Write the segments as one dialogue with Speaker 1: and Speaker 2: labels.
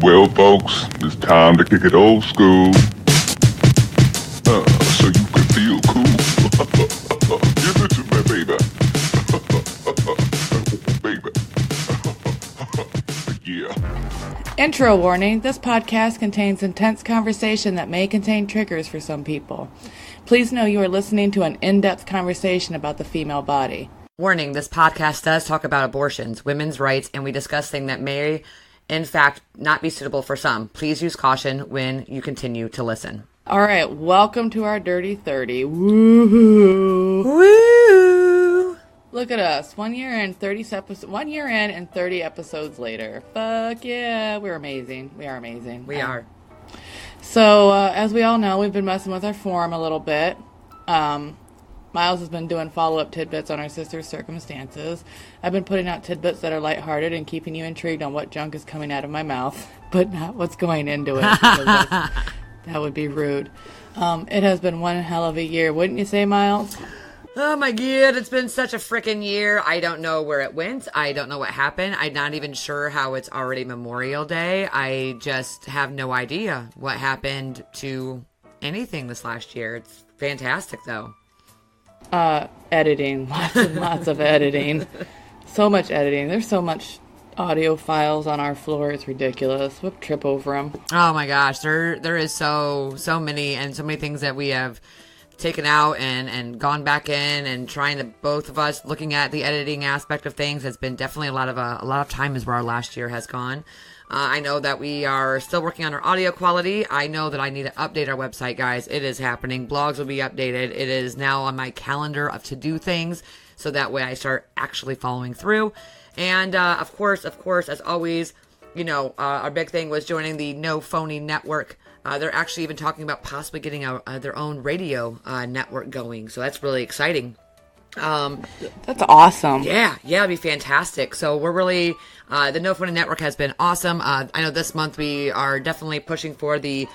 Speaker 1: Well, folks, it's time to kick it old school. So you can feel cool. Give it to me, baby. Baby. Yeah.
Speaker 2: Intro warning, this podcast contains intense conversation that may contain triggers for some people. Please know you are listening to an in-depth conversation about the female body.
Speaker 3: Warning, this podcast does talk about abortions, women's rights, and we discuss things that may, in fact, not be suitable for some. Please use caution when you continue to listen.
Speaker 2: All right, welcome to our Dirty 30. Woohoo!
Speaker 3: Woo!
Speaker 2: Look at us, 1 year in 30 episodes later. Fuck yeah, we're amazing. We are amazing.
Speaker 3: We are.
Speaker 2: So, as we all know, we've been messing with our forum a little bit. Miles has been doing follow-up tidbits on our sister's circumstances. I've been putting out tidbits that are lighthearted and keeping you intrigued on what junk is coming out of my mouth, but not what's going into it, because that would be rude. It has been one hell of a year, wouldn't you say, Miles?
Speaker 3: Oh my god, it's been such a freaking year. I don't know where it went. I don't know what happened. I'm not even sure how it's already Memorial Day. I just have no idea what happened to anything this last year. It's fantastic, though.
Speaker 2: Editing. Lots and lots of editing. So much editing. There's so much audio files on our floor. It's ridiculous. We'll trip over them.
Speaker 3: Oh my gosh, there is so many and so many things that we have taken out and gone back in and trying to, both of us looking at the editing aspect of things has been definitely a lot of time is where our last year has gone. I know that we are still working on our audio quality. I know that I need to update our website, guys. It is happening. Blogs will be updated. It is now on my calendar of to-do things, so that way I start actually following through. And, of course, as always, you know, our big thing was joining the No Phony Network. They're actually even talking about possibly getting their own radio network going, so that's really exciting.
Speaker 2: That's awesome.
Speaker 3: Yeah, it'd be fantastic. So we're really, the No Phony Network has been awesome. I know this month we are definitely pushing for the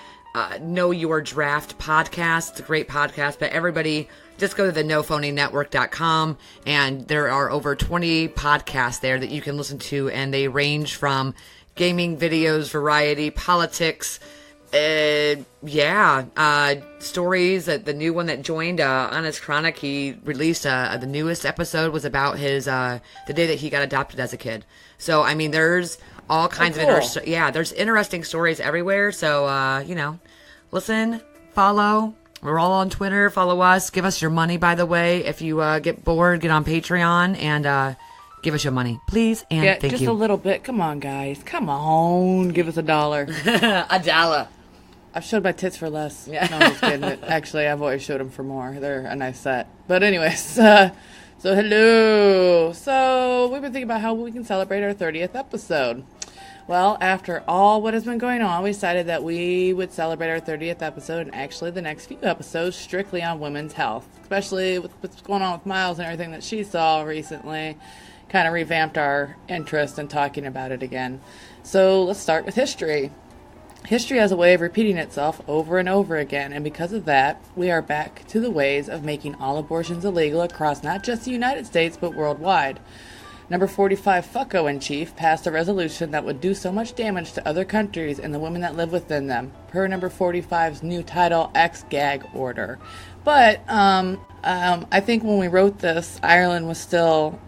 Speaker 3: Know Your Draft podcast. It's a great podcast, but everybody just go to the nophonynetwork.com, and there are over 20 podcasts there that you can listen to, and they range from gaming, videos, variety, politics, stories. The new one that joined, Honest Chronic, he released, the newest episode was about his, the day that he got adopted as a kid. So, I mean, there's all kinds of there's interesting stories everywhere. So, you know, listen, follow. We're all on Twitter. Follow us. Give us your money, by the way. If you get bored, get on Patreon and give us your money, please. And thank you.
Speaker 2: Just a little bit. Come on, guys. Come on. Give us $1.
Speaker 3: $1.
Speaker 2: I've showed my tits for less. Yeah. No, I'm just kidding. Actually, I've always showed them for more. They're a nice set. But anyways, so hello. So we've been thinking about how we can celebrate our 30th episode. Well, after all what has been going on, we decided that we would celebrate our 30th episode and actually the next few episodes strictly on women's health, especially with what's going on with Miles and everything that she saw recently. Kind of revamped our interest in talking about it again. So let's start with history. History has a way of repeating itself over and over again, and because of that, we are back to the ways of making all abortions illegal across not just the United States, but worldwide. Number 45 Fucko-in-Chief passed a resolution that would do so much damage to other countries and the women that live within them, per Number 45's new Title X gag order. But I think when we wrote this, Ireland was still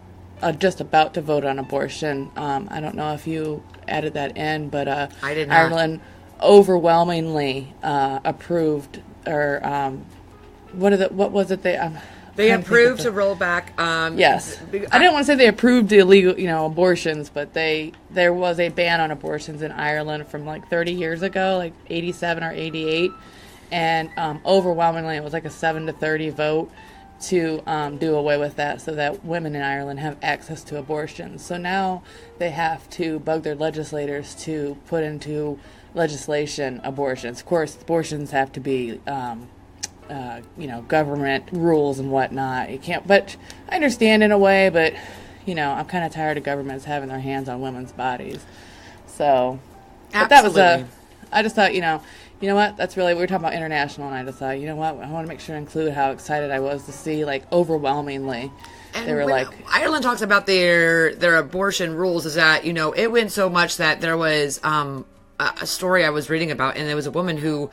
Speaker 2: just about to vote on abortion. I don't know if you added that in, but
Speaker 3: I did not.
Speaker 2: Ireland overwhelmingly approved, or what was it
Speaker 3: they approved to roll back.
Speaker 2: Yes, I didn't want to say they approved the illegal, abortions, but there was a ban on abortions in Ireland from like 30 years ago, like 87 or 88, and overwhelmingly it was like a 7-30 vote to do away with that, so that women in Ireland have access to abortions. So now they have to bug their legislators to put into legislation abortions. Of course, abortions have to be government rules and whatnot. You can't, but I understand in a way, but, I'm kind of tired of governments having their hands on women's bodies. So, but that was I just thought, you know what, that's really, we were talking about international, and I just thought, you know what, I want to make sure to include how excited I was to see, like, overwhelmingly, and they were like...
Speaker 3: Ireland talks about their abortion rules is that, it went so much that there was, a story I was reading about, and there was a woman who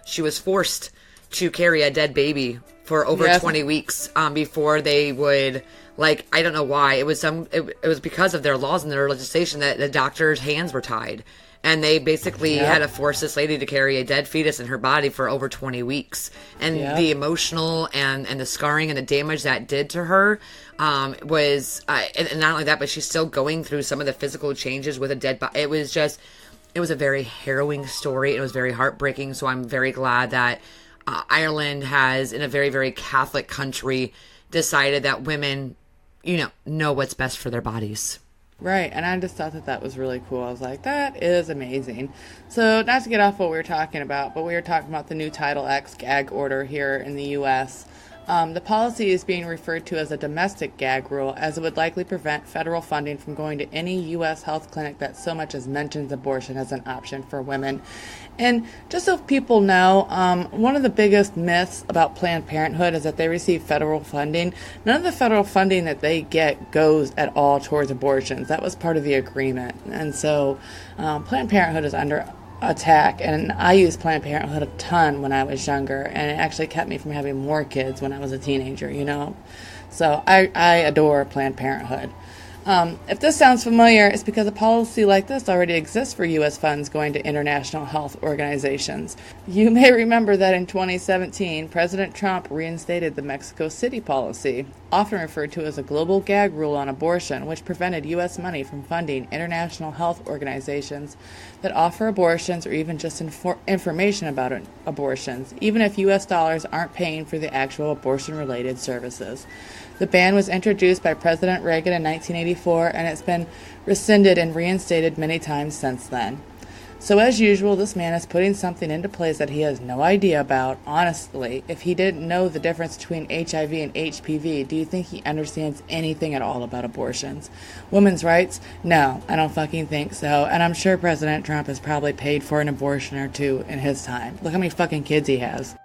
Speaker 3: she was forced to carry a dead baby for over 20 weeks before they would, like, I don't know why. It was it was because of their laws and their legislation that the doctor's hands were tied. And they basically had to force this lady to carry a dead fetus in her body for over 20 weeks. And the emotional and the scarring and the damage that did to her was, and not only that, but she's still going through some of the physical changes with a dead body. It was a very harrowing story. It was very heartbreaking. So I'm very glad that Ireland has, in a very, very Catholic country, decided that women, know what's best for their bodies.
Speaker 2: Right, and I just thought that was really cool. I was like, that is amazing. So, not to get off what we were talking about, but we were talking about the new Title X gag order here in the U.S. The policy is being referred to as a domestic gag rule, as it would likely prevent federal funding from going to any U.S. health clinic that so much as mentions abortion as an option for women. And just so people know, one of the biggest myths about Planned Parenthood is that they receive federal funding. None of the federal funding that they get goes at all towards abortions. That was part of the agreement. And so Planned Parenthood is under attack, and I used Planned Parenthood a ton when I was younger, and it actually kept me from having more kids when I was a teenager, So I adore Planned Parenthood. If this sounds familiar, it's because a policy like this already exists for U.S. funds going to international health organizations. You may remember that in 2017, President Trump reinstated the Mexico City policy, often referred to as a global gag rule on abortion, which prevented U.S. money from funding international health organizations that offer abortions or even just information about abortions, even if U.S. dollars aren't paying for the actual abortion-related services. The ban was introduced by President Reagan in 1984, and it's been rescinded and reinstated many times since then. So as usual, this man is putting something into place that he has no idea about. Honestly, if he didn't know the difference between HIV and HPV, do you think he understands anything at all about abortions? Women's rights? No, I don't fucking think so. And I'm sure President Trump has probably paid for an abortion or two in his time. Look how many fucking kids he has.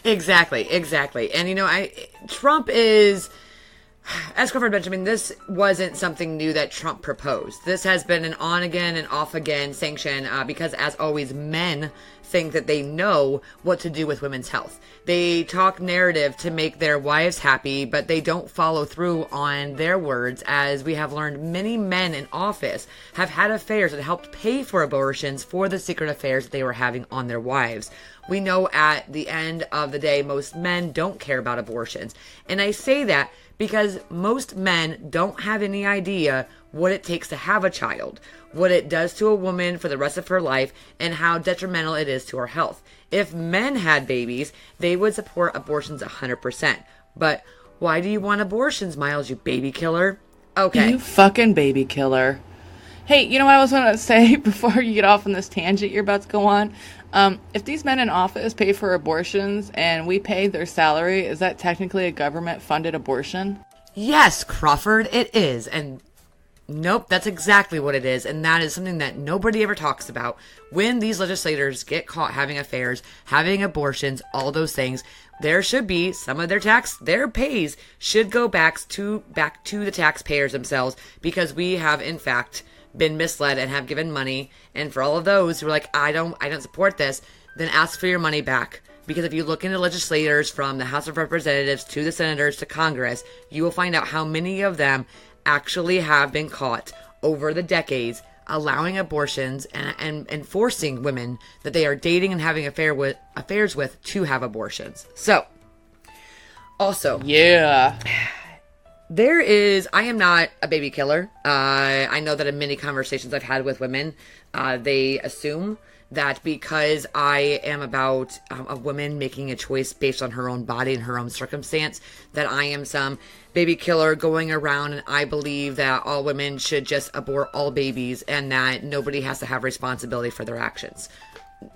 Speaker 3: Exactly. And Trump is, as Clifford mentioned, this wasn't something new that Trump proposed. This has been an on again and off again sanction because, as always, men think that they know what to do with women's health. They talk narrative to make their wives happy, but they don't follow through on their words. As we have learned, many men in office have had affairs that helped pay for abortions for the secret affairs that they were having on their wives. We know at the end of the day, most men don't care about abortions. And I say that because most men don't have any idea what it takes to have a child, what it does to a woman for the rest of her life, and how detrimental it is to her health. If men had babies, they would support abortions 100%. But why do you want abortions, Miles, you baby killer? Okay.
Speaker 2: You fucking baby killer. Hey, you know what I was going to say before you get off on this tangent you're about to go on? If these men in office pay for abortions and we pay their salary, is that technically a government-funded abortion?
Speaker 3: Yes, Crawford, it is. And nope, that's exactly what it is. And that is something that nobody ever talks about. When these legislators get caught having affairs, having abortions, all those things, there should be some of their pays should go back to the taxpayers themselves, because we have, in fact, been misled and have given money. And for all of those who are like, I don't support this, then ask for your money back. Because if you look into legislators from the House of Representatives to the senators to Congress, you will find out how many of them actually have been caught over the decades allowing abortions and forcing women that they are dating and having affairs with to have abortions. So, also,
Speaker 2: yeah.
Speaker 3: I am not a baby killer. I know that in many conversations I've had with women, they assume that because I am about a woman making a choice based on her own body and her own circumstance, that I am some baby killer going around, and I believe that all women should just abort all babies and that nobody has to have responsibility for their actions.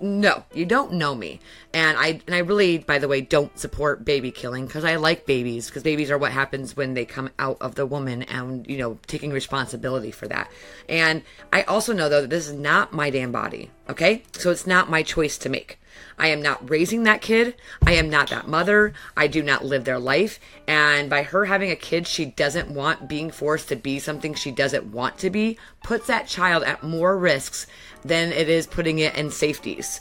Speaker 3: No, you don't know me. And I really, by the way, don't support baby killing, because I like babies, because babies are what happens when they come out of the woman, and, taking responsibility for that. And I also know, though, that this is not my damn body, okay? So it's not my choice to make. I am not raising that kid. I am not that mother. I do not live their life. And by her having a kid she doesn't want, being forced to be something she doesn't want to be, puts that child at more risks than it is putting it in safeties.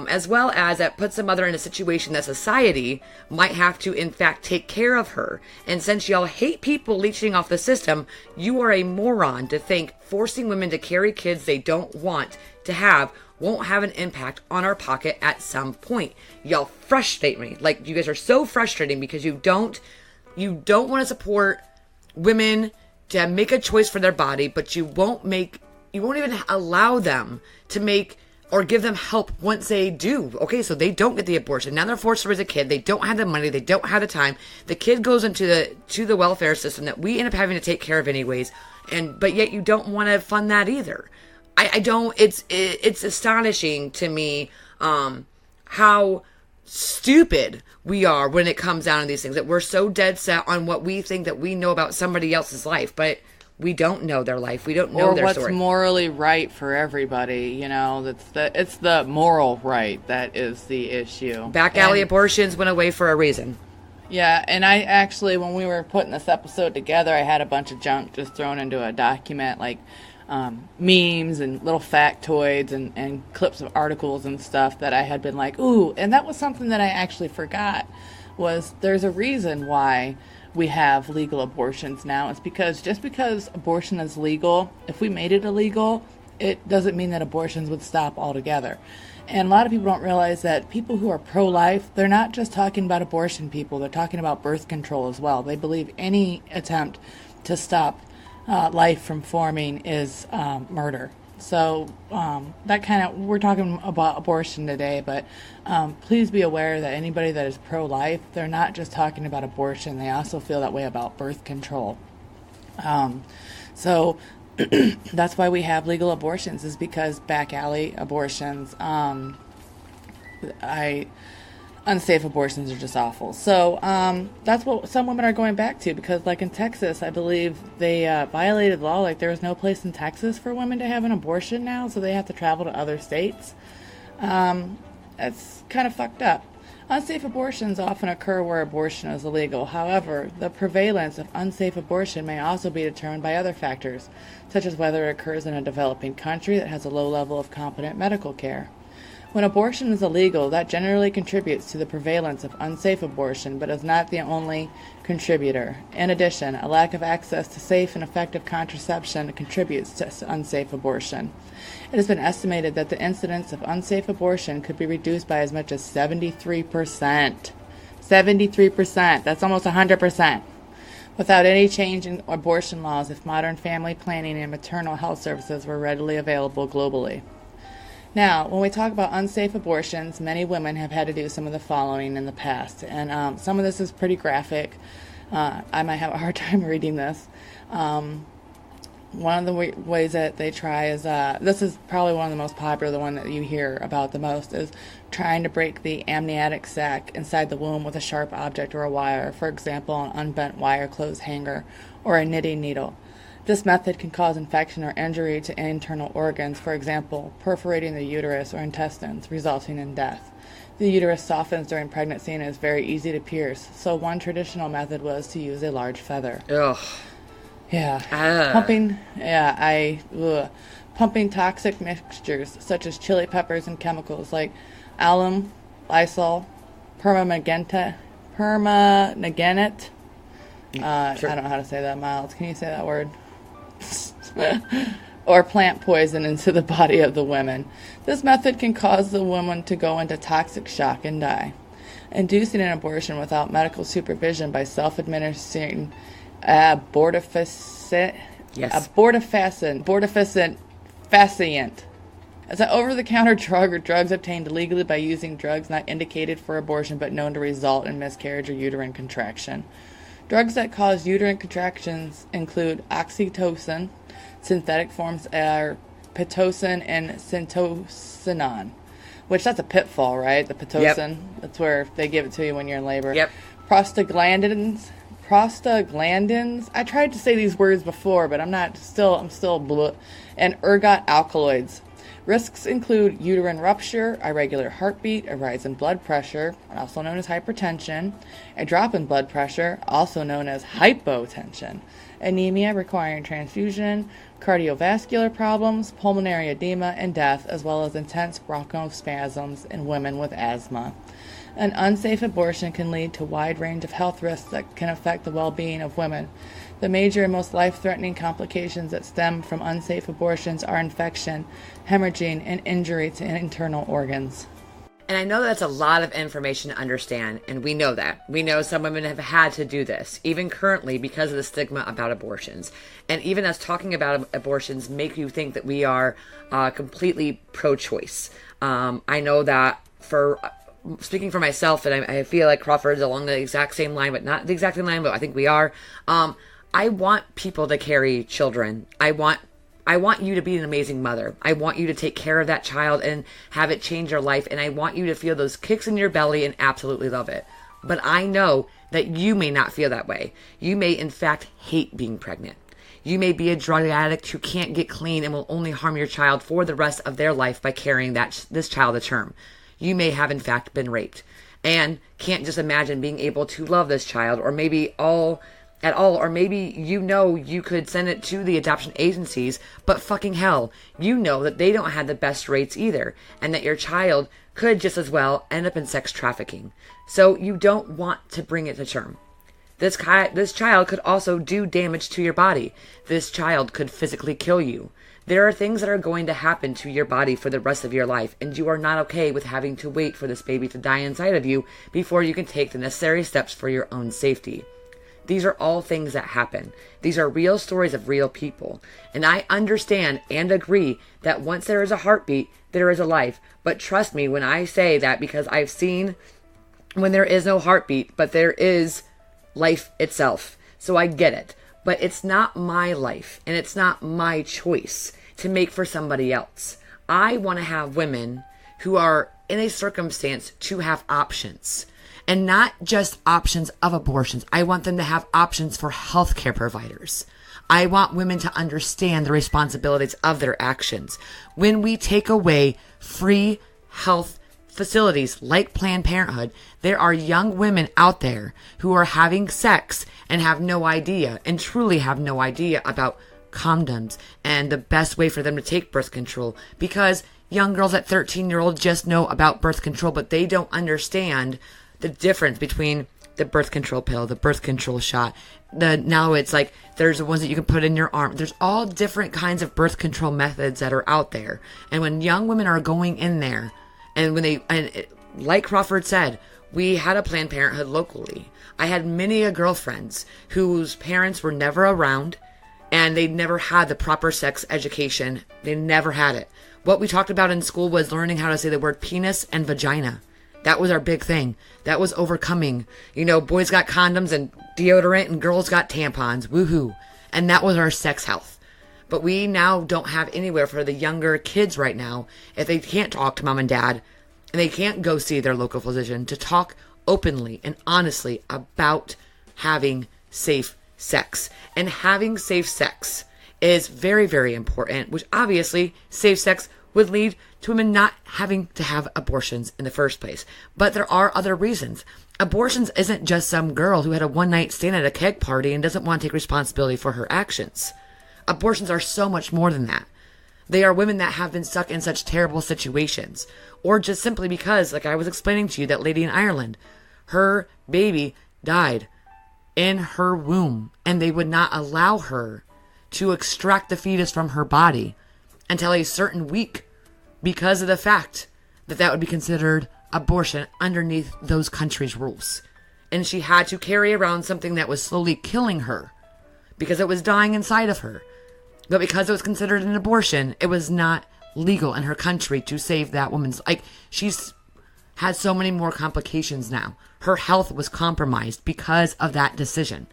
Speaker 3: As well as that puts the mother in a situation that society might have to, in fact, take care of her. And since y'all hate people leeching off the system, you are a moron to think forcing women to carry kids they don't want to have won't have an impact on our pocket at some point. Y'all frustrate me. Like, you guys are so frustrating because you don't want to support women to make a choice for their body, but you won't even allow them to make or give them help once they do. Okay, so they don't get the abortion. Now they're forced to raise a kid. They don't have the money. They don't have the time. The kid goes into the welfare system that we end up having to take care of anyways. But yet you don't want to fund that either. I don't. It's astonishing to me how stupid we are when it comes down to these things. That we're so dead set on what we think that we know about somebody else's life, but we don't know their life. We don't know their story.
Speaker 2: Or what's morally right for everybody. You know, it's the moral right that is the issue.
Speaker 3: Back alley abortions went away for a reason.
Speaker 2: Yeah, and I actually, when we were putting this episode together, I had a bunch of junk just thrown into a document, like memes and little factoids and clips of articles and stuff that I had been like, ooh, and that was something that I actually forgot, was there's a reason why we have legal abortions now. It's because just because abortion is legal, if we made it illegal, it doesn't mean that abortions would stop altogether. And a lot of people don't realize that people who are pro-life, they're not just talking about abortion people, they're talking about birth control as well. They believe any attempt to stop life from forming is murder. So that kind of, we're talking about abortion today, but please be aware that anybody that is pro-life, they're not just talking about abortion, they also feel that way about birth control. So that's why we have legal abortions, is because back alley abortions, unsafe abortions are just awful. So that's what some women are going back to, because like in Texas, I believe they violated law. Like there is no place in Texas for women to have an abortion now, so they have to travel to other states. That's kind of fucked up. Unsafe abortions often occur where abortion is illegal. However, the prevalence of unsafe abortion may also be determined by other factors, such as whether it occurs in a developing country that has a low level of competent medical care. When abortion is illegal, that generally contributes to the prevalence of unsafe abortion, but is not the only contributor. In addition, a lack of access to safe and effective contraception contributes to unsafe abortion. It has been estimated that the incidence of unsafe abortion could be reduced by as much as 73%. 73%. That's almost 100%. Without any change in abortion laws if modern family planning and maternal health services were readily available globally. Now, when we talk about unsafe abortions, many women have had to do some of the following in the past. And some of this is pretty graphic. I might have a hard time reading this. One of the ways that they try is, this is probably one of the most popular, the one that you hear about the most, is trying to break the amniotic sac inside the womb with a sharp object or a wire, for example, an unbent wire clothes hanger or a knitting needle. This method can cause infection or injury to internal organs, for example, perforating the uterus or intestines, resulting in death. The uterus softens during pregnancy and is very easy to pierce, so one traditional method was to use a large feather.
Speaker 3: Ugh.
Speaker 2: Yeah. Pumping toxic mixtures such as chili peppers and chemicals like alum, Lysol, permanganate. Sure. I don't know how to say that, Miles. Can you say that word? Or plant poison into the body of the women. This method can cause the woman to go into toxic shock and die. Inducing an abortion without medical supervision by self-administering abortifacient. It's an over-the-counter drug or drugs obtained illegally by using drugs not indicated for abortion but known to result in miscarriage or uterine contraction. Drugs that cause uterine contractions include oxytocin. Synthetic forms are Pitocin and Syntocinon, which that's a pitfall, right? The Pitocin. Yep. That's where they give it to you when you're in labor.
Speaker 3: Yep.
Speaker 2: Prostaglandins. I tried to say these words before, but I'm still bleh. And ergot alkaloids. Risks include uterine rupture, irregular heartbeat, a rise in blood pressure, also known as hypertension, a drop in blood pressure, also known as hypotension, anemia requiring transfusion, cardiovascular problems, pulmonary edema, and death, as well as intense bronchospasms in women with asthma. An unsafe abortion can lead to a wide range of health risks that can affect the well-being of women. The major and most life-threatening complications that stem from unsafe abortions are infection, hemorrhaging, and injury to internal organs.
Speaker 3: And I know that's a lot of information to understand, and we know that. We know some women have had to do this, even currently, because of the stigma about abortions. And even us talking about abortions make you think that we are completely pro-choice. I know that speaking for myself, and I feel like Crawford's along the exact same line, but not the exact same line, but I think we are. I want people to carry children. I want you to be an amazing mother. I want you to take care of that child and have it change your life. And I want you to feel those kicks in your belly and absolutely love it. But I know that you may not feel that way. You may, in fact, hate being pregnant. You may be a drug addict who can't get clean and will only harm your child for the rest of their life by carrying this child to term. You may have, in fact, been raped and can't just imagine being able to love this child, or maybe at all, or maybe you could send it to the adoption agencies, but fucking hell, you know that they don't have the best rates either, and that your child could just as well end up in sex trafficking. So you don't want to bring it to term. This child could also do damage to your body. This child could physically kill you. There are things that are going to happen to your body for the rest of your life, and you are not okay with having to wait for this baby to die inside of you before you can take the necessary steps for your own safety. These are all things that happen. These are real stories of real people. And I understand and agree that once there is a heartbeat, there is a life. But trust me when I say that, because I've seen when there is no heartbeat, but there is life itself. So I get it. But it's not my life, and it's not my choice to make for somebody else. I want to have women who are in a circumstance to have options. And not just options of abortions. I want them to have options for healthcare providers. I want women to understand the responsibilities of their actions. When we take away free health facilities like Planned Parenthood, there are young women out there who are having sex and have no idea, and truly have no idea about condoms and the best way for them to take birth control, because young girls at 13-year-old just know about birth control, but they don't understand the difference between the birth control pill, the birth control shot. Now it's like there's the ones that you can put in your arm. There's all different kinds of birth control methods that are out there. And when young women are going in there, like Crawford said, we had a Planned Parenthood locally. I had many girlfriends whose parents were never around, and they never had the proper sex education. They never had it. What we talked about in school was learning how to say the word penis and vagina. That was our big thing. That was overcoming. Boys got condoms and deodorant, and girls got tampons. Woohoo. And that was our sex health. But we now don't have anywhere for the younger kids right now, if they can't talk to mom and dad, and they can't go see their local physician, to talk openly and honestly about having safe sex. And having safe sex is very, very important, which obviously safe sex would lead to women not having to have abortions in the first place. But there are other reasons. Abortions isn't just some girl who had a one-night stand at a keg party and doesn't want to take responsibility for her actions. Abortions are so much more than that. They are women that have been stuck in such terrible situations. Or just simply because, like I was explaining to you, that lady in Ireland, her baby died in her womb, and they would not allow her to extract the fetus from her body until a certain week, because of the fact that that would be considered abortion underneath those countries' rules. And she had to carry around something that was slowly killing her because it was dying inside of her. But because it was considered an abortion, it was not legal in her country to save that woman's... she's had so many more complications now. Her health was compromised because of that decision.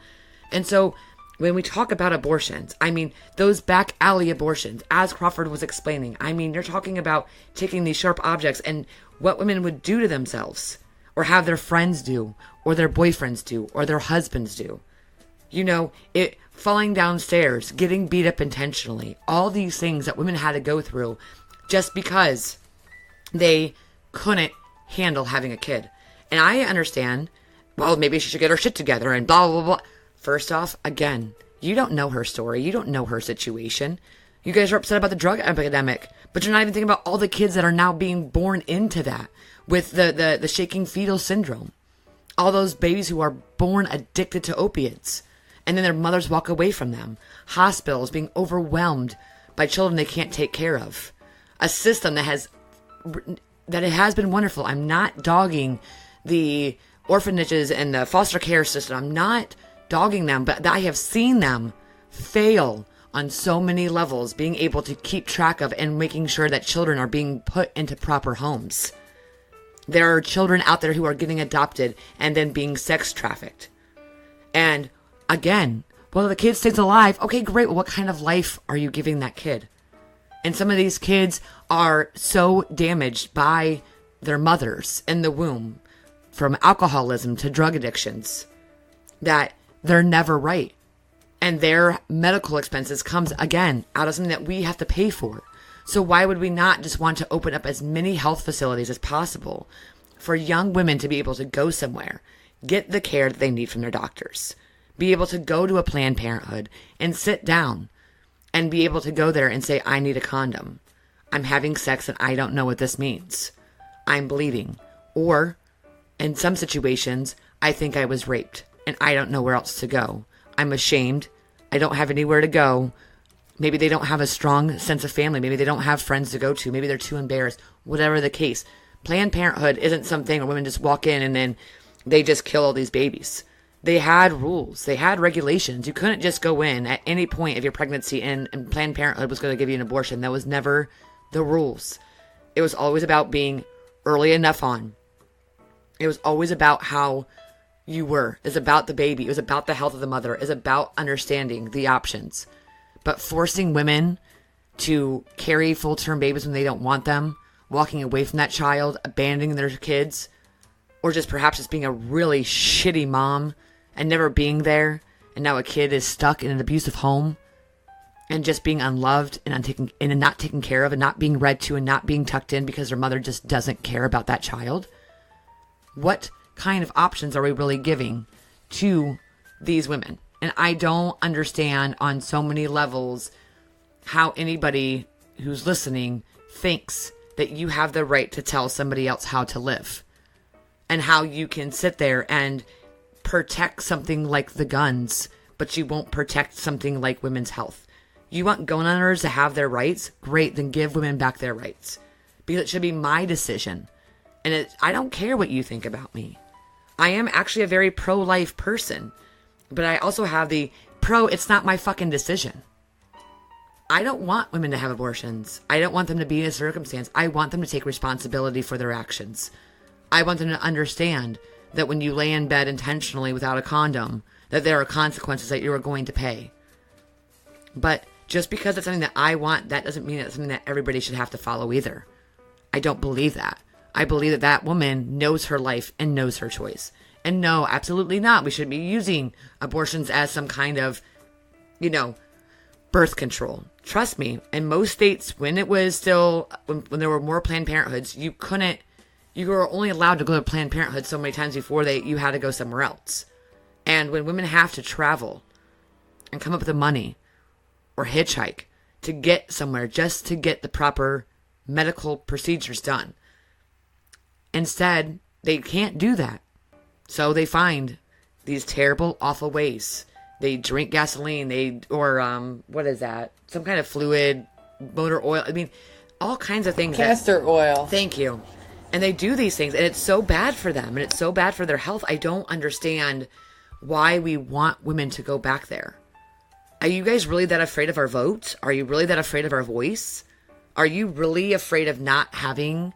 Speaker 3: And so when we talk about abortions, those back alley abortions, as Crawford was explaining, you're talking about taking these sharp objects and what women would do to themselves, or have their friends do, or their boyfriends do, or their husbands do. Falling downstairs, getting beat up intentionally, all these things that women had to go through just because they couldn't handle having a kid. And I understand, well, maybe she should get her shit together and blah, blah, blah. First off, again, You don't know her story. You don't know her situation. You guys are upset about the drug epidemic, but you're not even thinking about all the kids that are now being born into that with the shaking fetal syndrome. All those babies who are born addicted to opiates, and then their mothers walk away from them. Hospitals being overwhelmed by children they can't take care of. A system that it has been wonderful. I'm not dogging the orphanages and the foster care system. I'm not dogging them, but I have seen them fail on so many levels, being able to keep track of and making sure that children are being put into proper homes. There are children out there who are getting adopted and then being sex trafficked. And again, well, the kid stays alive. Okay, great. Well, what kind of life are you giving that kid? And some of these kids are so damaged by their mothers in the womb, from alcoholism to drug addictions, that they're never right. And their medical expenses comes, again, out of something that we have to pay for. So why would we not just want to open up as many health facilities as possible for young women to be able to go somewhere, get the care that they need from their doctors, be able to go to a Planned Parenthood and sit down and be able to go there and say, I need a condom. I'm having sex and I don't know what this means. I'm bleeding. Or, in some situations, I think I was raped and I don't know where else to go. I'm ashamed. I don't have anywhere to go. Maybe they don't have a strong sense of family. Maybe they don't have friends to go to. Maybe they're too embarrassed. Whatever the case. Planned Parenthood isn't something where women just walk in and then they just kill all these babies. They had rules. They had regulations. You couldn't just go in at any point of your pregnancy and Planned Parenthood was going to give you an abortion. That was never the rules. It was always about being early enough on. It was always about how you were. It's about the baby. It was about the health of the mother. It's about understanding the options. But forcing women to carry full-term babies when they don't want them, walking away from that child, abandoning their kids, or just perhaps just being a really shitty mom and never being there, and now a kid is stuck in an abusive home and just being unloved and not taken care of and not being read to and not being tucked in because their mother just doesn't care about that child. What kind of options are we really giving to these women? And I don't understand on so many levels how anybody who's listening thinks that you have the right to tell somebody else how to live, and how you can sit there and protect something like the guns, but you won't protect something like women's health. You want gun owners to have their rights? Great, then give women back their rights, because it should be my decision. And I don't care what you think about me. I am actually a very pro-life person, but I also have the it's not my fucking decision. I don't want women to have abortions. I don't want them to be in a circumstance. I want them to take responsibility for their actions. I want them to understand that when you lay in bed intentionally without a condom, that there are consequences that you are going to pay. But just because it's something that I want, that doesn't mean it's something that everybody should have to follow either. I don't believe that. I believe that that woman knows her life and knows her choice. And no, absolutely not. We shouldn't be using abortions as some kind of, birth control. Trust me, in most states, when it was still, when there were more Planned Parenthoods, you were only allowed to go to Planned Parenthood so many times before you had to go somewhere else. And when women have to travel and come up with the money or hitchhike to get somewhere just to get the proper medical procedures done, instead, they can't do that. So they find these terrible, awful ways. They drink gasoline, what is that? Some kind of fluid, motor oil. I mean, all kinds of things.
Speaker 2: Castor oil.
Speaker 3: Thank you. And they do these things, and it's so bad for them, and it's so bad for their health. I don't understand why we want women to go back there. Are you guys really that afraid of our vote? Are you really that afraid of our voice? Are you really afraid of not being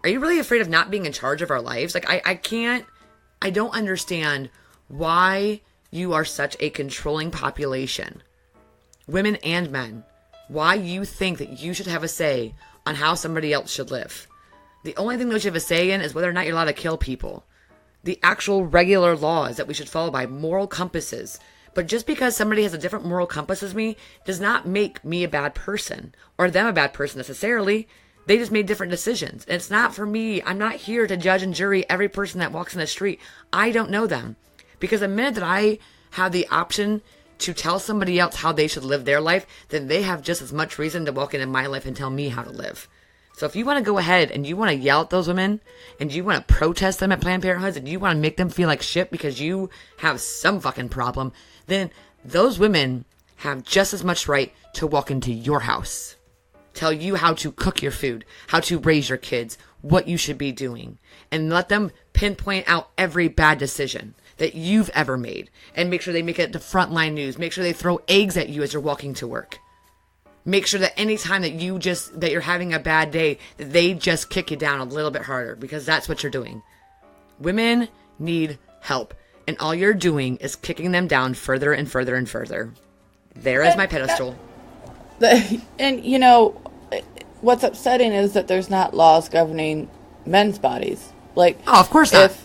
Speaker 3: in charge of our lives? Like, I don't understand why you are such a controlling population, women and men, why you think that you should have a say on how somebody else should live. The only thing that you have a say in is whether or not you're allowed to kill people. The actual regular laws that we should follow by, moral compasses. But just because somebody has a different moral compass as me does not make me a bad person or them a bad person necessarily. They just made different decisions. And it's not for me. I'm not here to judge and jury every person that walks in the street. I don't know them. Because the minute that I have the option to tell somebody else how they should live their life, then they have just as much reason to walk into my life and tell me how to live. So if you want to go ahead and you want to yell at those women and you want to protest them at Planned Parenthoods and you want to make them feel like shit because you have some fucking problem, then those women have just as much right to walk into your house, tell you how to cook your food, how to raise your kids, what you should be doing, and let them pinpoint out every bad decision that you've ever made, and make sure they make it to frontline news. Make sure they throw eggs at you as you're walking to work. Make sure that any time that you're having a bad day, that they just kick you down a little bit harder, because that's what you're doing. Women need help, and all you're doing is kicking them down further and further and further. There is my pedestal.
Speaker 2: And, you know, what's upsetting is that there's not laws governing men's bodies. Like,
Speaker 3: oh, of course not.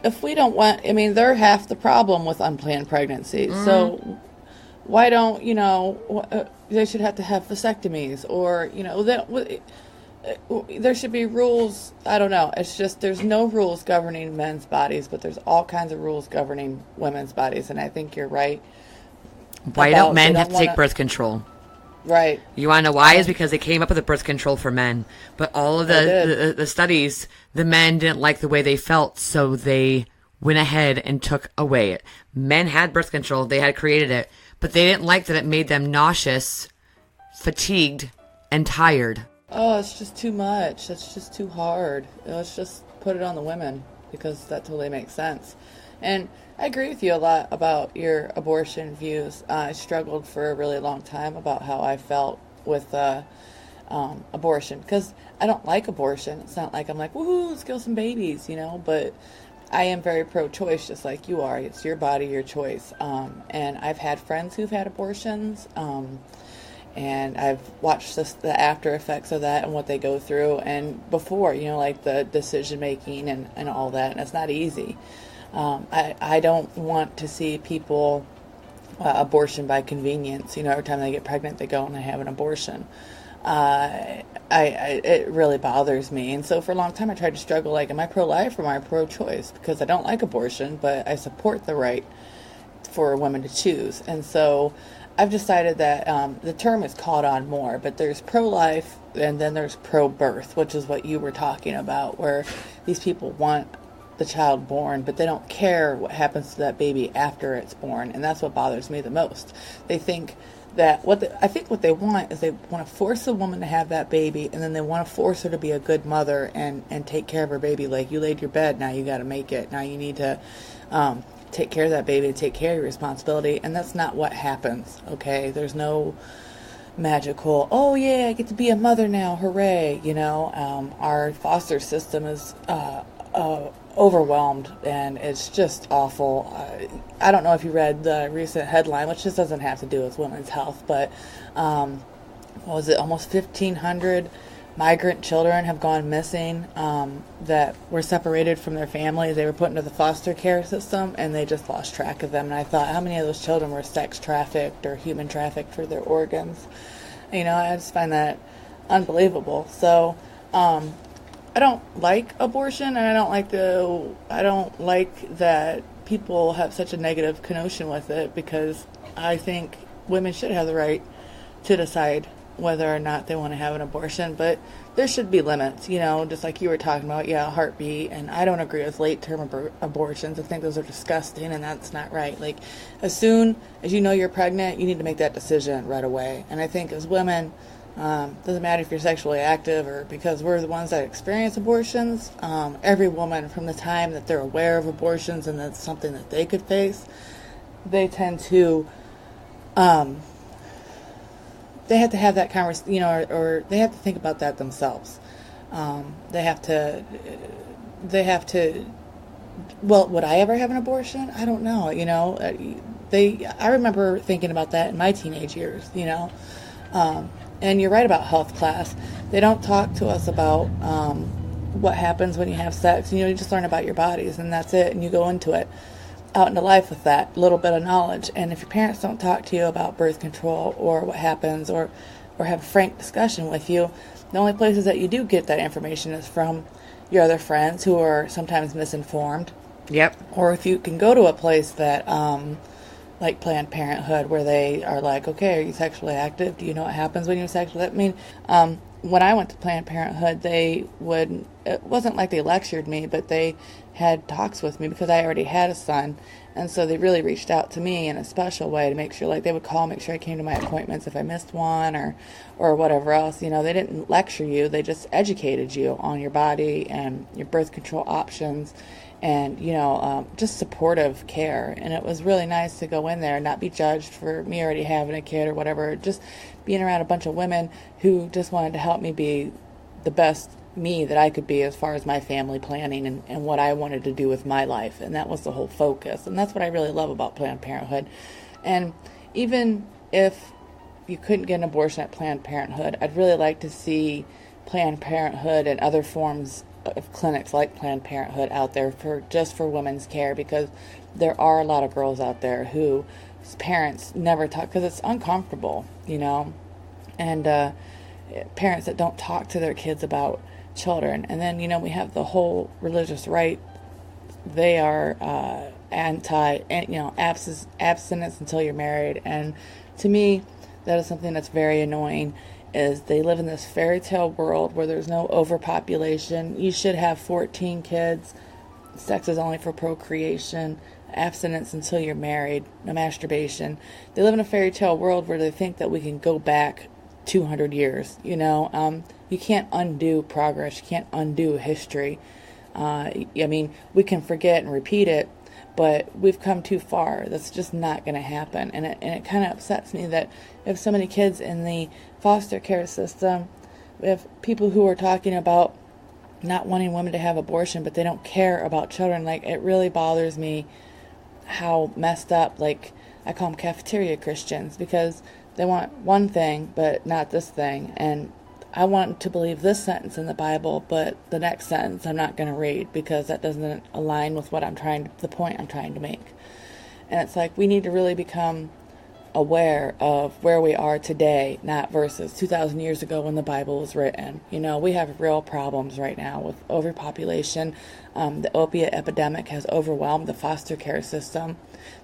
Speaker 2: If we don't want, I mean, they're half the problem with unplanned pregnancy. So why don't, you know, they should have to have vasectomies, or, you know, there should be rules. I don't know. It's just, there's no rules governing men's bodies, but there's all kinds of rules governing women's bodies. And I think you're right.
Speaker 3: Why don't men have to take birth control?
Speaker 2: Right.
Speaker 3: You want to know why? Is because they came up with a birth control for men. But all of the studies, the men didn't like the way they felt, so they went ahead and took away it. Men had birth control. They had created it. But they didn't like that it made them nauseous, fatigued, and tired.
Speaker 2: Oh, it's just too much. It's just too hard. Let's just put it on the women, because that totally makes sense. And I agree with you a lot about your abortion views. I struggled for a really long time about how I felt with abortion, because I don't like abortion. It's not like I'm like, woohoo, let's kill some babies, you know, but I am very pro-choice, just like you are. It's your body, your choice. And I've had friends who've had abortions, and I've watched the after effects of that and what they go through, and before, you know, like the decision making and all that, and it's not easy. I don't want to see people abortion by convenience. You know, every time they get pregnant, they go and they have an abortion. It really bothers me. And so for a long time, I tried to struggle, like, am I pro-life or am I pro-choice? Because I don't like abortion, but I support the right for women to choose. And so I've decided that the term is caught on more, but there's pro-life and then there's pro-birth, which is what you were talking about, where these people want the child born, but they don't care what happens to that baby after it's born, and that's what bothers me the most. They think that I think what they want is they want to force a woman to have that baby, and then they want to force her to be a good mother and take care of her baby. Like, you laid your bed, now you got to make it. Now you need to take care of that baby, take care of your responsibility, and that's not what happens. Okay, there's no magical, oh yeah, I get to be a mother now, hooray. You know, our foster system is overwhelmed, and it's just awful. I don't know if you read the recent headline, which just doesn't have to do with women's health, but what was it, almost 1,500 migrant children have gone missing that were separated from their families. They were put into the foster care system, and they just lost track of them. And I thought, how many of those children were sex trafficked or human trafficked for their organs? You know, I just find that unbelievable. So I don't like abortion, and I don't like that people have such a negative connotation with it, because I think women should have the right to decide whether or not they want to have an abortion, but there should be limits, you know, just like you were talking about, yeah, heartbeat, and I don't agree with late-term abortions. I think those are disgusting, and that's not right. Like, as soon as you know you're pregnant, you need to make that decision right away, and I think as women, doesn't matter if you're sexually active, or because we're the ones that experience abortions, every woman, from the time that they're aware of abortions and that's something that they could face, they tend to they have to have that conversation, you know, or they have to think about that themselves. They have to, well, would I ever have an abortion? I don't know, you know. I remember thinking about that in my teenage years, you know. And you're right about health class. They don't talk to us about what happens when you have sex. You know, you just learn about your bodies, and that's it, and you go into it, out into life with that little bit of knowledge. And if your parents don't talk to you about birth control or what happens, or have a frank discussion with you, the only places that you do get that information is from your other friends, who are sometimes misinformed.
Speaker 3: Yep.
Speaker 2: Or if you can go to a place that like Planned Parenthood, where they are like, okay, are you sexually active? Do you know what happens when you're sexually? I mean, when I went to Planned Parenthood, it wasn't like they lectured me, but they had talks with me because I already had a son. And so they really reached out to me in a special way to make sure, like, they would call, make sure I came to my appointments if I missed one or whatever else. You know, they didn't lecture you. They just educated you on your body and your birth control options and, just supportive care. And it was really nice to go in there and not be judged for me already having a kid or whatever. Just being around a bunch of women who just wanted to help me be the best me that I could be as far as my family planning and what I wanted to do with my life. And that was the whole focus. And that's what I really love about Planned Parenthood. And even if you couldn't get an abortion at Planned Parenthood, I'd really like to see Planned Parenthood and other forms of clinics like Planned Parenthood out there for women's care, because there are a lot of girls out there whose parents never talk, because it's uncomfortable, and parents that don't talk to their kids about children. And then, we have the whole religious right. They are abstinence until you're married. And to me, that is something that's very annoying, is they live in this fairy tale world where there's no overpopulation. You should have 14 kids. Sex is only for procreation. Abstinence until you're married. No masturbation. They live in a fairy tale world where they think that we can go back 200 years. You can't undo progress. You can't undo history. We can forget and repeat it, but we've come too far. That's just not going to happen. And it kind of upsets me that we have so many kids in the foster care system. We have people who are talking about not wanting women to have abortion, but they don't care about children. Like, it really bothers me how messed up, like, I call them cafeteria Christians, because they want one thing, but not this thing. And I want to believe this sentence in the Bible, but the next sentence I'm not going to read, because that doesn't align with the point I'm trying to make. And it's like, we need to really become aware of where we are today, not versus 2,000 years ago when the Bible was written. We have real problems right now with overpopulation. The opiate epidemic has overwhelmed the foster care system.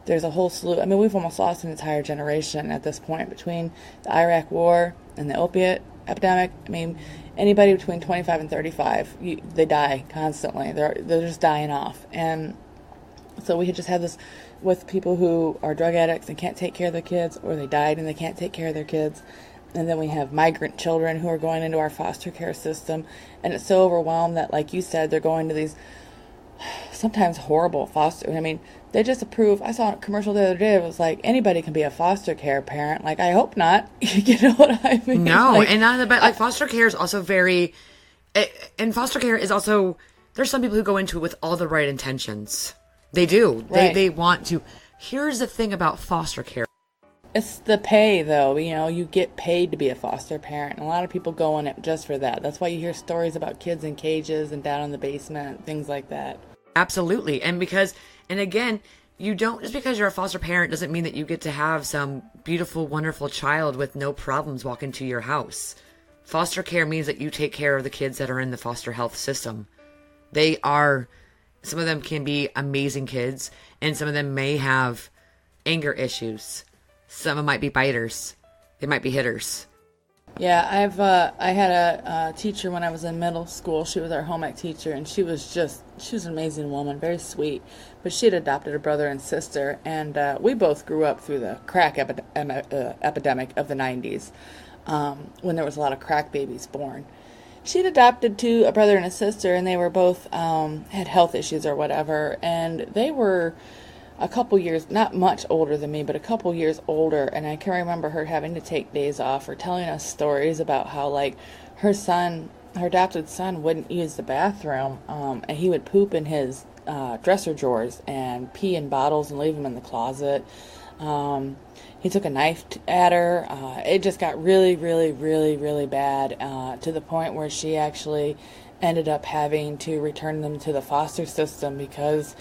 Speaker 2: There's a whole slew. We've almost lost an entire generation at this point between the Iraq War and the opiate epidemic. Anybody between 25 and 35, they die constantly. They're just dying off. And so we had just had this with people who are drug addicts and can't take care of their kids, or they died and they can't take care of their kids. And then we have migrant children who are going into our foster care system. And it's so overwhelmed that, like you said, they're going to these sometimes horrible foster. They just approve. I saw a commercial the other day. It was like, anybody can be a foster care parent. Like, I hope not. You know what I mean?
Speaker 3: No, and not but foster care is also and foster care is also, there's some people who go into it with all the right intentions. They do.
Speaker 2: Right.
Speaker 3: They want to. Here's the thing about foster care.
Speaker 2: It's the pay, though. You get paid to be a foster parent. And a lot of people go in it just for that. That's why you hear stories about kids in cages and down in the basement, things like that.
Speaker 3: Absolutely. And again, just because you're a foster parent doesn't mean that you get to have some beautiful, wonderful child with no problems walk into your house. Foster care means that you take care of the kids that are in the foster health system. Some of them can be amazing kids, and some of them may have anger issues. Some of them might be biters. They might be hitters.
Speaker 2: Yeah, I had a teacher when I was in middle school. She was our home ec teacher, and she was an amazing woman, very sweet. But she had adopted a brother and sister, and we both grew up through the crack epidemic of the 90s, when there was a lot of crack babies born. She'd adopted a brother and a sister, and they were both had health issues or whatever, and they were a couple years, not much older than me, but a couple years older. And I can remember her having to take days off or telling us stories about how, like, her adopted son wouldn't use the bathroom, and he would poop in his dresser drawers and pee in bottles and leave them in the closet. He took a knife at her. It just got really, really, really, really bad, to the point where she actually ended up having to return them to the foster system because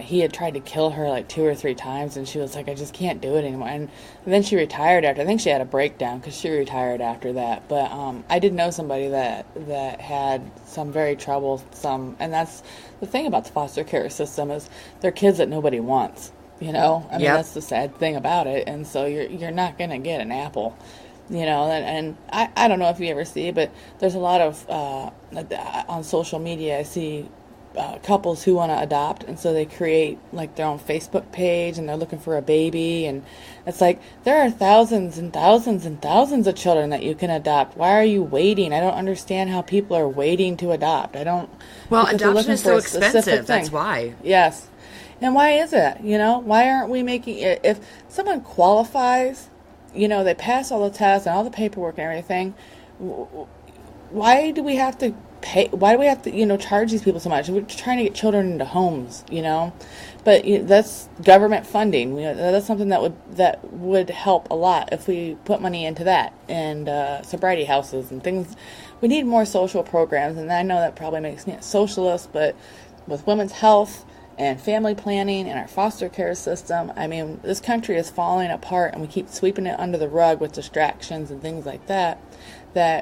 Speaker 2: he had tried to kill her like 2 or 3 times, and she was like, I just can't do it anymore. And then she retired after. I think she had a breakdown because she retired after that. But I did know somebody that had some very troublesome, and that's the thing about the foster care system, is they're kids that nobody wants. I mean,
Speaker 3: Yep.
Speaker 2: that's the sad thing about it. And so you're not going to get an apple, and I don't know if you ever see, but there's a lot of, on social media, I see couples who want to adopt, and so they create like their own Facebook page, and they're looking for a baby, and it's like there are thousands and thousands and thousands of children that you can adopt. Why are you waiting? I don't understand how people are waiting to adopt. I don't.
Speaker 3: Well,
Speaker 2: because they're
Speaker 3: adoption
Speaker 2: looking
Speaker 3: is
Speaker 2: for
Speaker 3: so
Speaker 2: a specific
Speaker 3: expensive. That's
Speaker 2: thing.
Speaker 3: why.
Speaker 2: Yes. And why is it? Why aren't we making it? If someone qualifies, they pass all the tests and all the paperwork and everything, why do we have to pay? Why do we have to, charge these people so much? We're trying to get children into homes, but that's government funding. That's something that would help a lot if we put money into that, and sobriety houses and things. We need more social programs, and I know that probably makes me a socialist, but with women's health and family planning and our foster care system, I mean, this country is falling apart, and we keep sweeping it under the rug with distractions and things like that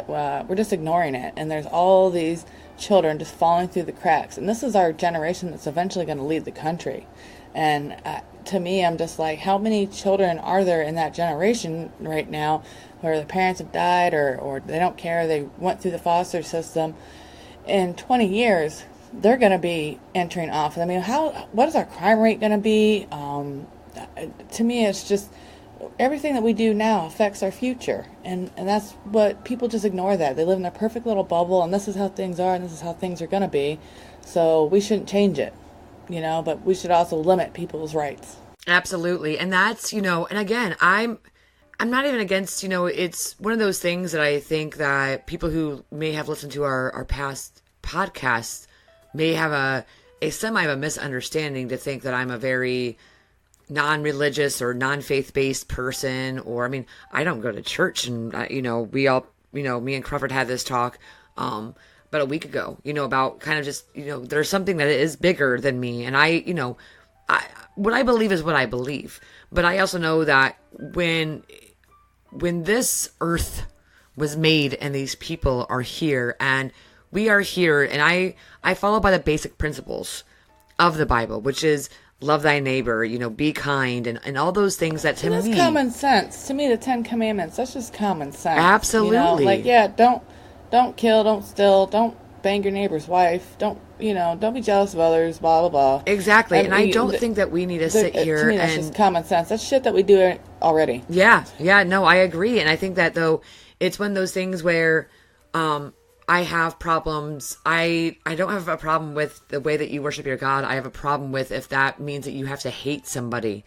Speaker 2: we're just ignoring it. And there's all these children just falling through the cracks. And this is our generation that's eventually going to lead the country. And to me, I'm just like, how many children are there in that generation right now where the parents have died or they don't care, they went through the foster system? In 20 years, they're going to be entering office. I mean, what is our crime rate going to be? To me, it's just everything that we do now affects our future. And that's what people just ignore that. They live in their perfect little bubble, and this is how things are, and this is how things are going to be. So we shouldn't change it, but we should also limit people's rights.
Speaker 3: Absolutely. And that's, and again, I'm not even against, it's one of those things that I think that people who may have listened to our past podcasts may have a semi of a misunderstanding to think that I'm a very non-religious or non-faith-based person, or, I mean, I don't go to church, and, we all, me and Crawford had this talk, about a week ago, about kind of just, there's something that is bigger than me, and what I believe is what I believe, but I also know that when this earth was made and these people are here and we are here, and I follow by the basic principles of the Bible, which is love thy neighbor, be kind, and all those things that to me.
Speaker 2: That's common sense. To me, the 10 Commandments, that's just common sense.
Speaker 3: Absolutely.
Speaker 2: Don't kill, don't steal, don't bang your neighbor's wife, don't be jealous of others, blah, blah, blah.
Speaker 3: Exactly. And I don't think that we need to sit here
Speaker 2: to me, that's just common sense. That's shit that we do already.
Speaker 3: Yeah, no, I agree. And I think that, though, it's one of those things where I have problems. I don't have a problem with the way that you worship your God. I have a problem with if that means that you have to hate somebody.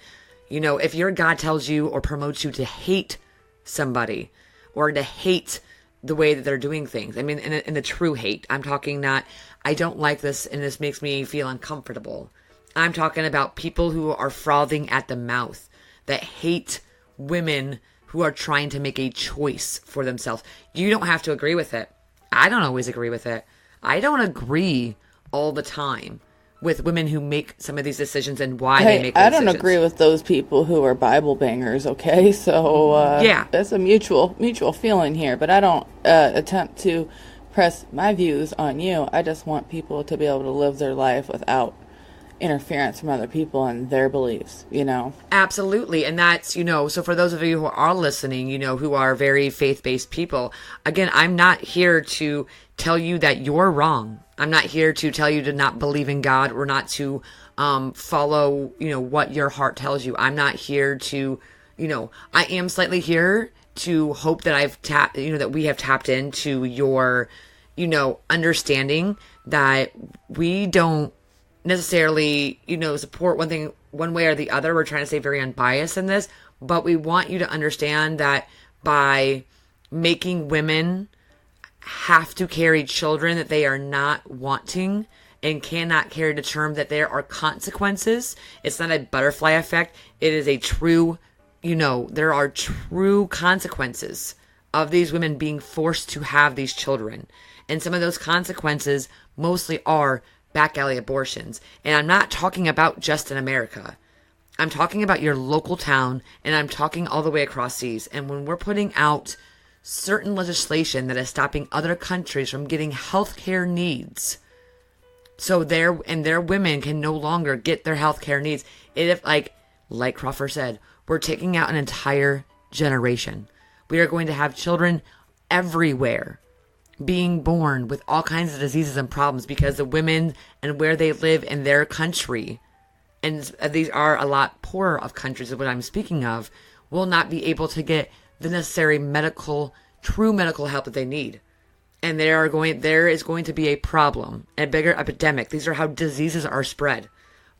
Speaker 3: If your God tells you or promotes you to hate somebody or to hate the way that they're doing things. I mean, in the true hate. I'm talking not, I don't like this and this makes me feel uncomfortable. I'm talking about people who are frothing at the mouth, that hate women who are trying to make a choice for themselves. You don't have to agree with it. I don't always agree with it. I don't agree all the time with women who make some of these decisions and why they make those
Speaker 2: I don't
Speaker 3: decisions.
Speaker 2: agree with those people who are Bible bangers, okay? So,
Speaker 3: yeah.
Speaker 2: That's a mutual feeling here, but I don't attempt to press my views on you. I just want people to be able to live their life without interference from other people and their beliefs,
Speaker 3: Absolutely. And that's, so for those of you who are listening, who are very faith-based people, again, I'm not here to tell you that you're wrong. I'm not here to tell you to not believe in God or not to follow, what your heart tells you. I'm not here to, I am slightly here to hope that that we have tapped into your, understanding that we don't necessarily, support one way or the other. We're trying to stay very unbiased in this, but we want you to understand that by making women have to carry children that they are not wanting and cannot carry to term, that there are consequences. It's not a butterfly effect. It is a true, there are true consequences of these women being forced to have these children. And some of those consequences mostly are back alley abortions. And I'm not talking about just in America. I'm talking about your local town, and I'm talking all the way across seas. And when we're putting out certain legislation that is stopping other countries from getting health care needs, so their women can no longer get their health care needs, like Crawford said, we're taking out an entire generation. We are going to have children everywhere being born with all kinds of diseases and problems because the women and where they live in their country, and these are a lot poorer of countries of what I'm speaking of, will not be able to get the necessary true medical help that they need. And there is going to be a problem, a bigger epidemic. These are how diseases are spread.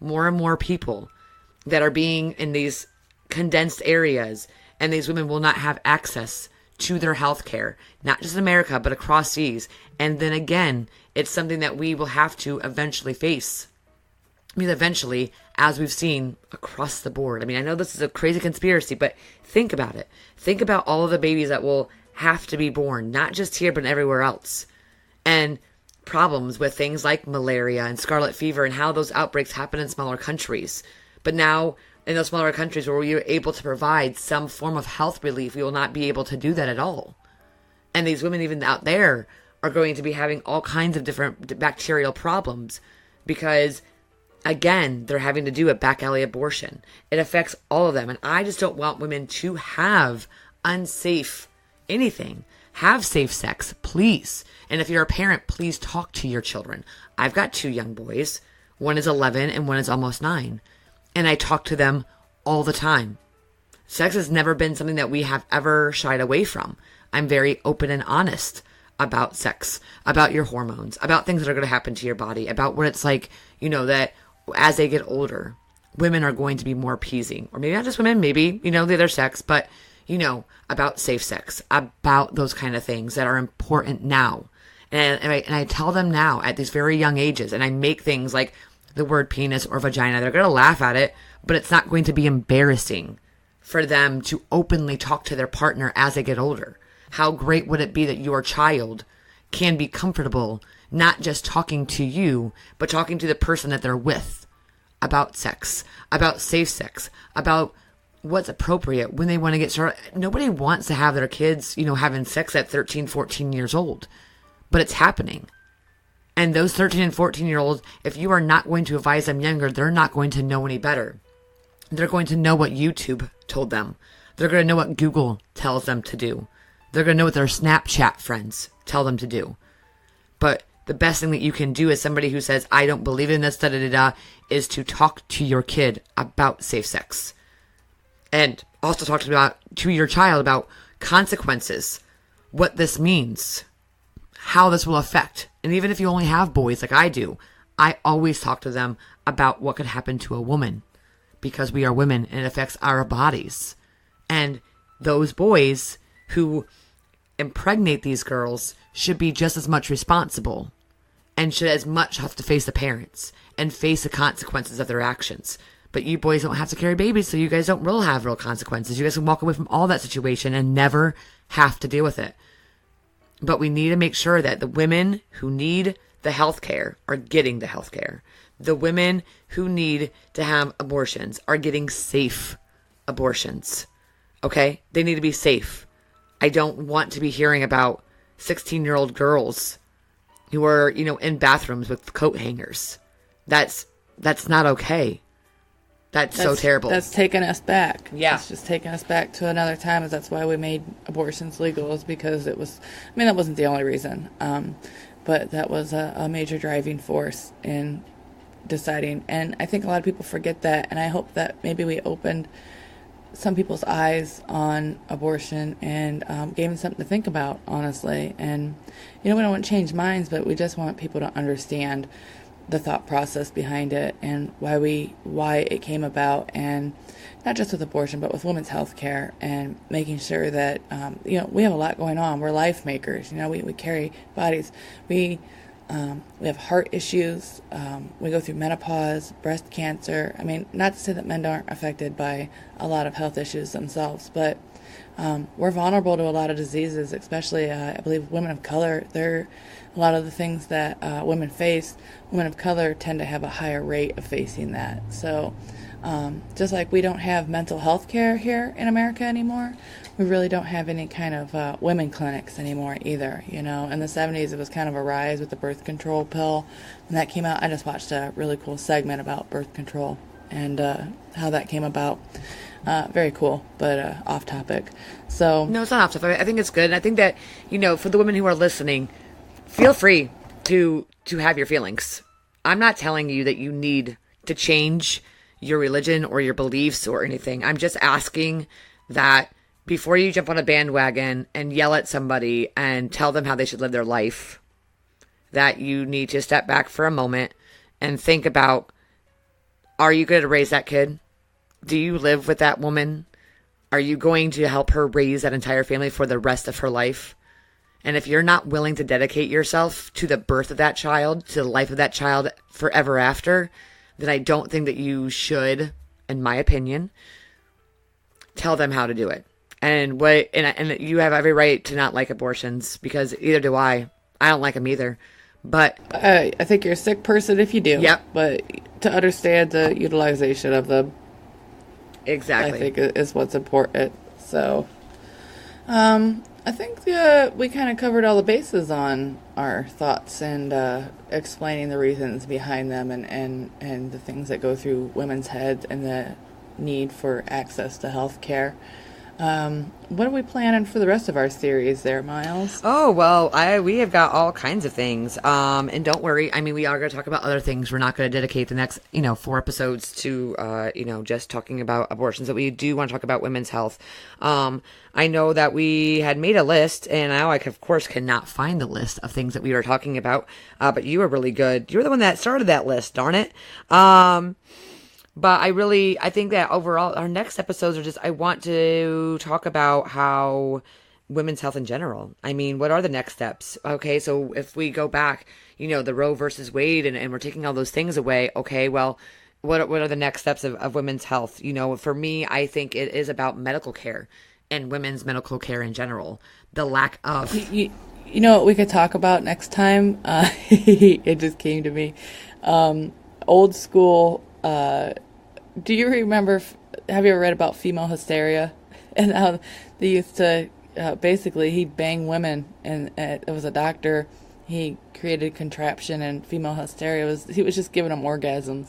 Speaker 3: More and more people that are being in these condensed areas, and these women will not have access to their health care, not just in America, but across seas. And then again, it's something that we will have to eventually face. I mean, eventually, as we've seen across the board. I mean, I know this is a crazy conspiracy, but think about it. Think about all of the babies that will have to be born, not just here, but everywhere else. And problems with things like malaria and scarlet fever and how those outbreaks happen in smaller countries. But now, in those smaller countries where we are able to provide some form of health relief, we will not be able to do that at all. And these women, even out there, are going to be having all kinds of different bacterial problems because, again, they're having to do a back alley abortion. It affects all of them. And I just don't want women to have unsafe anything. Have safe sex, please. And if you're a parent, please talk to your children. I've got 2 young boys. One is 11 and one is almost 9. And I talk to them all the time. Sex has never been something that we have ever shied away from. I'm very open and honest about sex, about your hormones, about things that are going to happen to your body, about what it's like, that as they get older, women are going to be more appeasing. Or maybe not just women, maybe, the other sex, but, about safe sex, about those kind of things that are important now. And I tell them now at these very young ages, and I make things like the word penis or vagina. They're going to laugh at it, but it's not going to be embarrassing for them to openly talk to their partner as they get older. How great would it be that your child can be comfortable not just talking to you, but talking to the person that they're with about sex, about safe sex, about what's appropriate when they want to get started. Nobody wants to have their kids, having sex at 13, 14 years old, but it's happening. And those 13 and 14-year-olds, if you are not going to advise them younger, they're not going to know any better. They're going to know what YouTube told them. They're going to know what Google tells them to do. They're going to know what their Snapchat friends tell them to do. But the best thing that you can do as somebody who says, I don't believe in this, is to talk to your kid about safe sex. And also talk to your child about consequences, what this means, how this will affect. And even if you only have boys like I do, I always talk to them about what could happen to a woman because we are women and it affects our bodies. And those boys who impregnate these girls should be just as much responsible and should as much have to face the parents and face the consequences of their actions. But you boys don't have to carry babies, so you guys don't really have real consequences. You guys can walk away from all that situation and never have to deal with it. But we need to make sure that the women who need the health care are getting the health care. The women who need to have abortions are getting safe abortions. Okay? They need to be safe. I don't want to be hearing about 16-year-old girls who are, in bathrooms with coat hangers. That's not okay. That's so terrible.
Speaker 2: That's taking us back.
Speaker 3: Yeah.
Speaker 2: It's just taking us back to another time. That's why we made abortions legal, is because it was, that wasn't the only reason. But that was a major driving force in deciding. And I think a lot of people forget that. And I hope that maybe we opened some people's eyes on abortion and gave them something to think about, honestly. And, we don't want to change minds, but we just want people to understand the thought process behind it and why it came about, and not just with abortion, but with women's health care and making sure that, we have a lot going on. We're life makers. We carry bodies. We have heart issues. We go through menopause, breast cancer. Not to say that men aren't affected by a lot of health issues themselves, but we're vulnerable to a lot of diseases, especially, I believe, women of color. A lot of the things that women face, women of color tend to have a higher rate of facing that. So just like we don't have mental health care here in America anymore, we really don't have any kind of women clinics anymore either. In the 70s, it was kind of a rise with the birth control pill. When that came out, I just watched a really cool segment about birth control and how that came about. Very cool, but off topic. So
Speaker 3: No, it's not off topic. I think it's good. And I think that, for the women who are listening, feel free to have your feelings. I'm not telling you that you need to change your religion or your beliefs or anything. I'm just asking that before you jump on a bandwagon and yell at somebody and tell them how they should live their life, that you need to step back for a moment and think about, are you going to raise that kid? Do you live with that woman? Are you going to help her raise that entire family for the rest of her life? And if you're not willing to dedicate yourself to the birth of that child, to the life of that child forever after, then I don't think that you should, in my opinion, tell them how to do it. And you have every right to not like abortions, because either do I. I don't like them either. But
Speaker 2: I think you're a sick person if you do.
Speaker 3: Yep.
Speaker 2: But to understand the utilization of them,
Speaker 3: exactly,
Speaker 2: I think is what's important. So, I think we kind of covered all the bases on our thoughts and explaining the reasons behind them and the things that go through women's heads and the need for access to health care. What are we planning for the rest of our series there, Miles?
Speaker 3: Oh, well, we have got all kinds of things. And don't worry. I mean, we are going to talk about other things. We're not going to dedicate the next, 4 episodes to, just talking about abortions. But we do want to talk about women's health. I know that we had made a list, and now I, of course, cannot find the list of things that we were talking about. But you were really good. You were the one that started that list, darn it. But I think that overall, our next episodes are I want to talk about how women's health in general. I mean, what are the next steps? Okay, so if we go back, the Roe versus Wade, and we're taking all those things away, okay, well, what are the next steps of women's health? For me, I think it is about medical care and women's medical care in general. The lack of...
Speaker 2: You know what we could talk about next time? It just came to me. Old school... do you remember, have you ever read about female hysteria and how they used to, basically he'd bang women, and it was a doctor, he created a contraption, and female hysteria he was just giving them orgasms,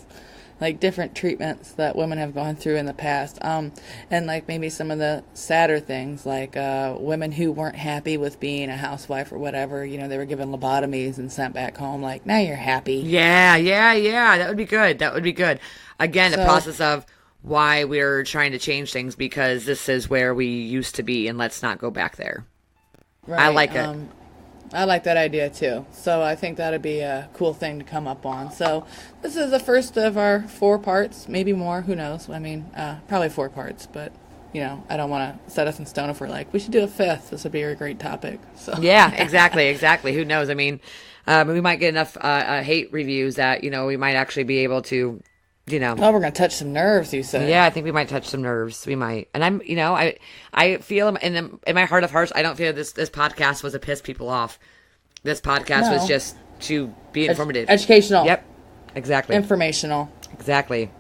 Speaker 2: like different treatments that women have gone through in the past, and like maybe some of the sadder things, like women who weren't happy with being a housewife or whatever, they were given lobotomies and sent back home, like, now you're happy.
Speaker 3: Yeah, that would be good. Again, the process of why we're trying to change things, because this is where we used to be, and let's not go back there. Right, I like it.
Speaker 2: I like that idea, too. So I think that'd be a cool thing to come up on. So this is the first of our 4 parts, maybe more, who knows? I mean, probably 4 parts, but, I don't want to set us in stone if we're like, we should do a 5th. This would be a great topic. So
Speaker 3: yeah, exactly. Who knows? I mean, we might get enough hate reviews that, we might actually be able to...
Speaker 2: Oh, we're going to touch some nerves, you said.
Speaker 3: Yeah, I think we might touch some nerves. We might. And I'm, I feel in my heart of hearts, I don't feel this podcast was to piss people off. This podcast was just to be informative.
Speaker 2: Educational.
Speaker 3: Yep. Exactly.
Speaker 2: Informational.
Speaker 3: Exactly.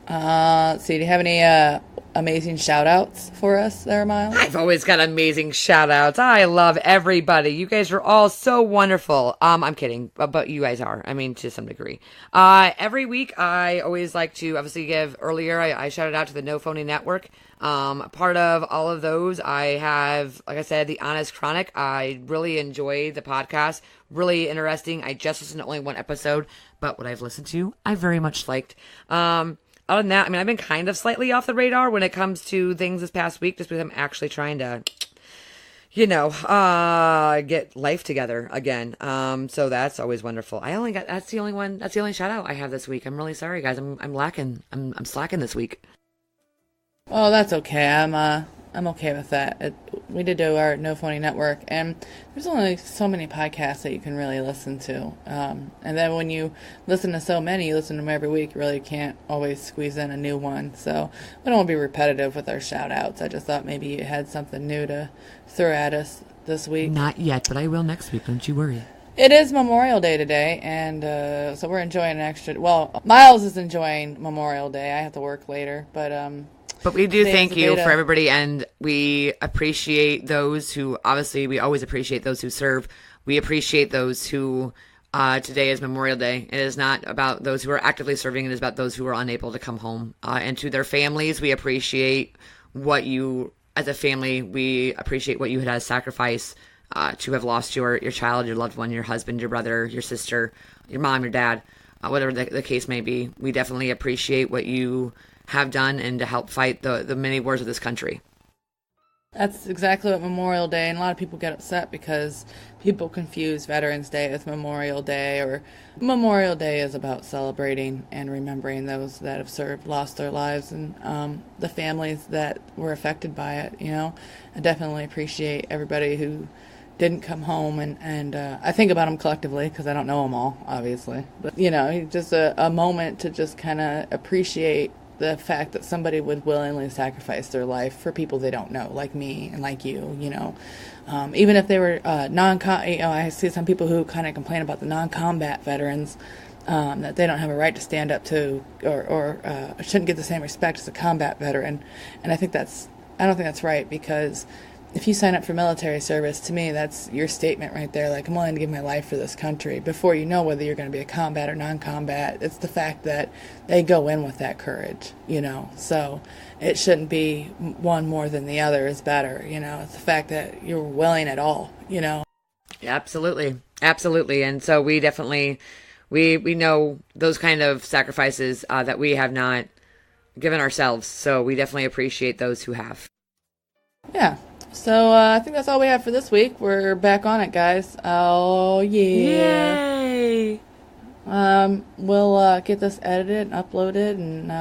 Speaker 2: See, do you have any amazing shout-outs for us there, Miles?
Speaker 3: I've always got amazing shout-outs. I love everybody. You guys are all so wonderful. I'm kidding, but you guys are. I mean, to some degree. Every week, I always like to obviously give earlier. I shouted out to the No Phony Network. Part of all of those, I have, like I said, the Honest Chronic. I really enjoy the podcast. Really interesting. I just listened to only 1 episode, but what I've listened to, I very much liked. Other than that, I mean, I've been kind of slightly off the radar when it comes to things this past week, just because I'm actually trying to, get life together again. So that's always wonderful. That's the only shout out I have this week. I'm really sorry, guys. I'm lacking. I'm slacking this week.
Speaker 2: Oh, that's okay. I'm okay with that. We did do our No Phony Network, and there's only so many podcasts that you can really listen to. And then when you listen to so many, you listen to them every week, you really can't always squeeze in a new one. So we don't want to be repetitive with our shout-outs. I just thought maybe you had something new to throw at us this week.
Speaker 3: Not yet, but I will next week. Don't you worry.
Speaker 2: It is Memorial Day today, and so we're enjoying Miles is enjoying Memorial Day. I have to work later, but
Speaker 3: we do thank you for everybody, and we appreciate those who, obviously, we always appreciate those who serve. We appreciate those who Today is Memorial Day. It is not about those who are actively serving. It is about those who are unable to come home. And to their families, we appreciate what you, as a family, we appreciate what you had to sacrifice to have lost your child, your loved one, your husband, your brother, your sister, your mom, your dad, whatever the case may be. We definitely appreciate what you have done and to help fight the many wars of this country.
Speaker 2: That's exactly what Memorial Day, and a lot of people get upset because people confuse Veterans Day with Memorial Day, or Memorial Day is about celebrating and remembering those that have served, lost their lives, and the families that were affected by it. I definitely appreciate everybody who didn't come home, and I think about them collectively because I don't know them all, obviously. But, just a moment to just kind of appreciate the fact that somebody would willingly sacrifice their life for people they don't know, like me and like you, even if they were I see some people who kind of complain about the non-combat veterans, that they don't have a right to stand up to or shouldn't get the same respect as a combat veteran. And I don't think that's right, because if you sign up for military service, to me, that's your statement right there. Like, I'm willing to give my life for this country before you know whether you're going to be a combat or non-combat. It's the fact that they go in with that courage, So it shouldn't be one more than the other is better, It's the fact that you're willing at all,
Speaker 3: Absolutely. Absolutely. And so we definitely, we know those kind of sacrifices that we have not given ourselves. So we definitely appreciate those who have.
Speaker 2: Yeah. So I think that's all we have for this week. We're back on it, guys. Oh, yeah.
Speaker 3: Yay!
Speaker 2: We'll get this edited and uploaded, and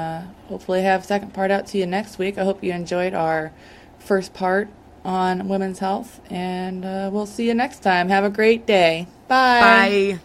Speaker 2: hopefully have second part out to you next week. I hope you enjoyed our first part on women's health, and we'll see you next time. Have a great day. Bye.
Speaker 3: Bye.